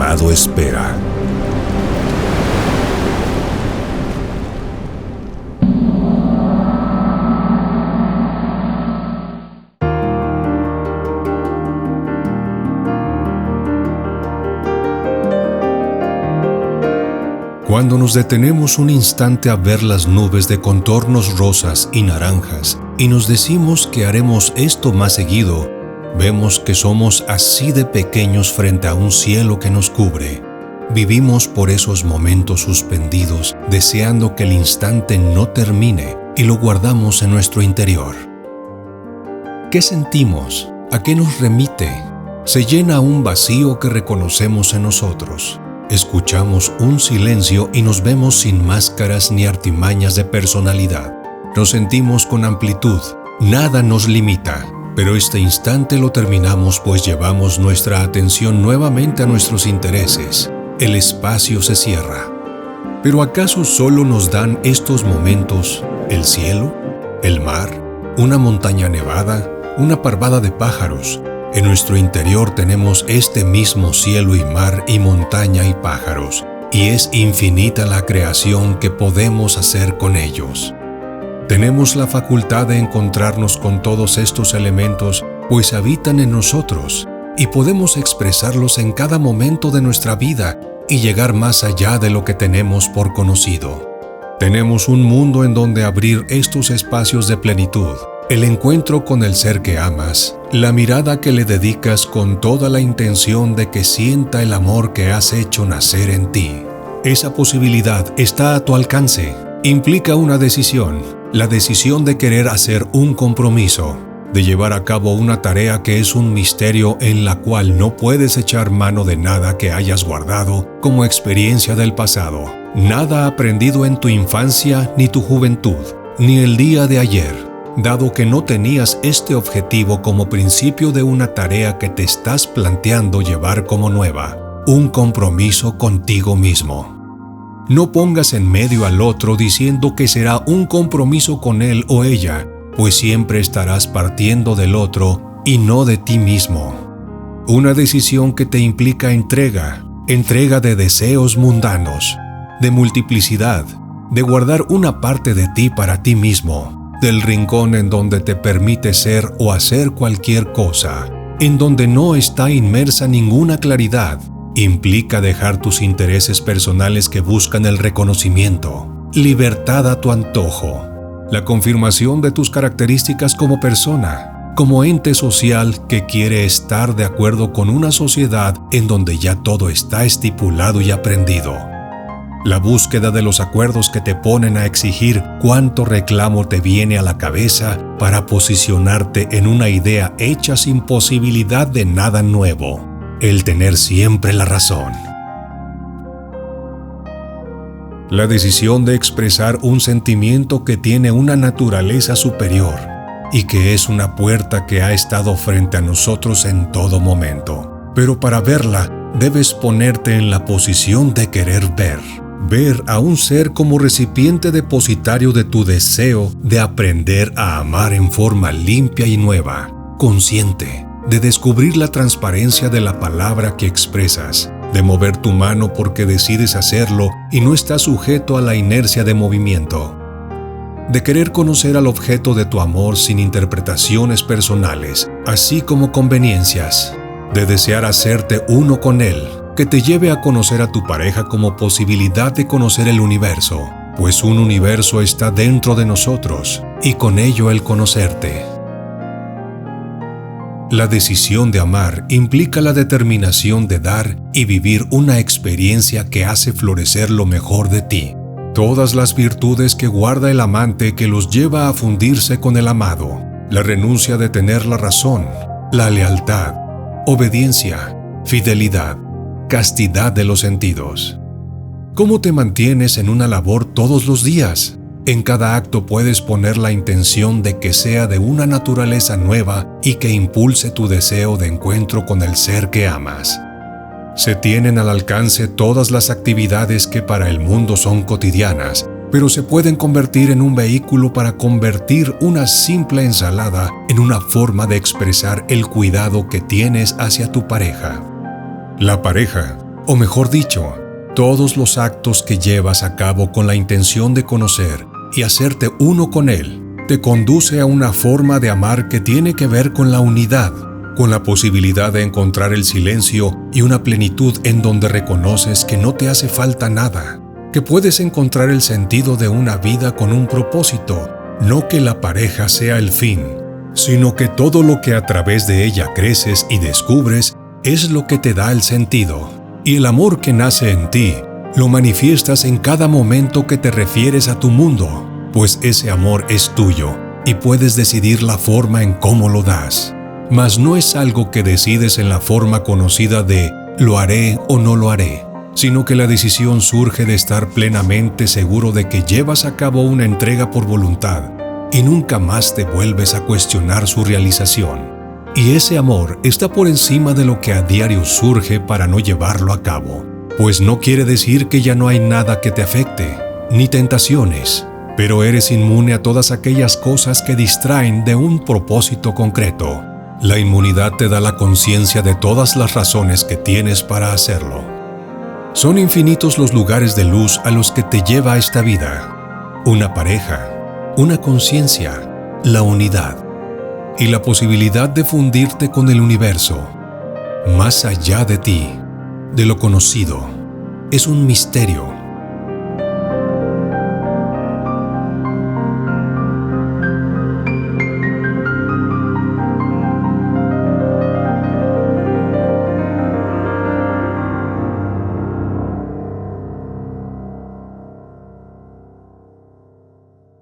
amado espera. Cuando nos detenemos un instante a ver las nubes de contornos rosas y naranjas y nos decimos que haremos esto más seguido, vemos que somos así de pequeños frente a un cielo que nos cubre. Vivimos por esos momentos suspendidos, deseando que el instante no termine y lo guardamos en nuestro interior. ¿Qué sentimos? ¿A qué nos remite? Se llena un vacío que reconocemos en nosotros. Escuchamos un silencio y nos vemos sin máscaras ni artimañas de personalidad. Nos sentimos con amplitud, nada nos limita, pero este instante lo terminamos pues llevamos nuestra atención nuevamente a nuestros intereses. El espacio se cierra. ¿Pero acaso solo nos dan estos momentos el cielo, el mar, una montaña nevada, una parvada de pájaros? En nuestro interior tenemos este mismo cielo y mar y montaña y pájaros, y es infinita la creación que podemos hacer con ellos. Tenemos la facultad de encontrarnos con todos estos elementos, pues habitan en nosotros, y podemos expresarlos en cada momento de nuestra vida y llegar más allá de lo que tenemos por conocido. Tenemos un mundo en donde abrir estos espacios de plenitud, el encuentro con el ser que amas, la mirada que le dedicas con toda la intención de que sienta el amor que has hecho nacer en ti. Esa posibilidad está a tu alcance. Implica una decisión, la decisión de querer hacer un compromiso, de llevar a cabo una tarea que es un misterio en la cual no puedes echar mano de nada que hayas guardado como experiencia del pasado, nada aprendido en tu infancia ni tu juventud, ni el día de ayer. Dado que no tenías este objetivo como principio de una tarea que te estás planteando llevar como nueva, un compromiso contigo mismo. No pongas en medio al otro diciendo que será un compromiso con él o ella, pues siempre estarás partiendo del otro y no de ti mismo. Una decisión que te implica entrega de deseos mundanos, de multiplicidad, de guardar una parte de ti para ti mismo, del rincón en donde te permite ser o hacer cualquier cosa, en donde no está inmersa ninguna claridad, implica dejar tus intereses personales que buscan el reconocimiento, libertad a tu antojo, la confirmación de tus características como persona, como ente social que quiere estar de acuerdo con una sociedad en donde ya todo está estipulado y aprendido. La búsqueda de los acuerdos que te ponen a exigir cuánto reclamo te viene a la cabeza para posicionarte en una idea hecha sin posibilidad de nada nuevo. El tener siempre la razón. La decisión de expresar un sentimiento que tiene una naturaleza superior y que es una puerta que ha estado frente a nosotros en todo momento. Pero para verla, debes ponerte en la posición de querer ver a un ser como recipiente depositario de tu deseo de aprender a amar en forma limpia y nueva, consciente, de descubrir la transparencia de la palabra que expresas, de mover tu mano porque decides hacerlo y no estás sujeto a la inercia de movimiento, de querer conocer al objeto de tu amor sin interpretaciones personales, así como conveniencias, de desear hacerte uno con él, que te lleve a conocer a tu pareja como posibilidad de conocer el universo, pues un universo está dentro de nosotros, y con ello el conocerte. La decisión de amar implica la determinación de dar y vivir una experiencia que hace florecer lo mejor de ti. Todas las virtudes que guarda el amante que los lleva a fundirse con el amado, la renuncia de tener la razón, la lealtad, obediencia, fidelidad, castidad de los sentidos. ¿Cómo te mantienes en una labor todos los días? En cada acto puedes poner la intención de que sea de una naturaleza nueva y que impulse tu deseo de encuentro con el ser que amas. Se tienen al alcance todas las actividades que para el mundo son cotidianas, pero se pueden convertir en un vehículo para convertir una simple ensalada en una forma de expresar el cuidado que tienes hacia tu pareja. La pareja O mejor dicho, todos los actos que llevas a cabo con la intención de conocer y hacerte uno con Él, te conduce a una forma de amar que tiene que ver con la unidad, con la posibilidad de encontrar el silencio y una plenitud en donde reconoces que no te hace falta nada, que puedes encontrar el sentido de una vida con un propósito, no que la pareja sea el fin, sino que todo lo que a través de ella creces y descubres es lo que te da el sentido. Y el amor que nace en ti, lo manifiestas en cada momento que te refieres a tu mundo, pues ese amor es tuyo y puedes decidir la forma en cómo lo das. Mas no es algo que decides en la forma conocida de «lo haré o no lo haré», sino que la decisión surge de estar plenamente seguro de que llevas a cabo una entrega por voluntad y nunca más te vuelves a cuestionar su realización. Y ese amor está por encima de lo que a diario surge para no llevarlo a cabo, pues no quiere decir que ya no hay nada que te afecte, ni tentaciones, pero eres inmune a todas aquellas cosas que distraen de un propósito concreto. La inmunidad te da la conciencia de todas las razones que tienes para hacerlo. Son infinitos los lugares de luz a los que te lleva esta vida. Una pareja, una conciencia, la unidad y la posibilidad de fundirte con el universo. Más allá de ti, de lo conocido, es un misterio,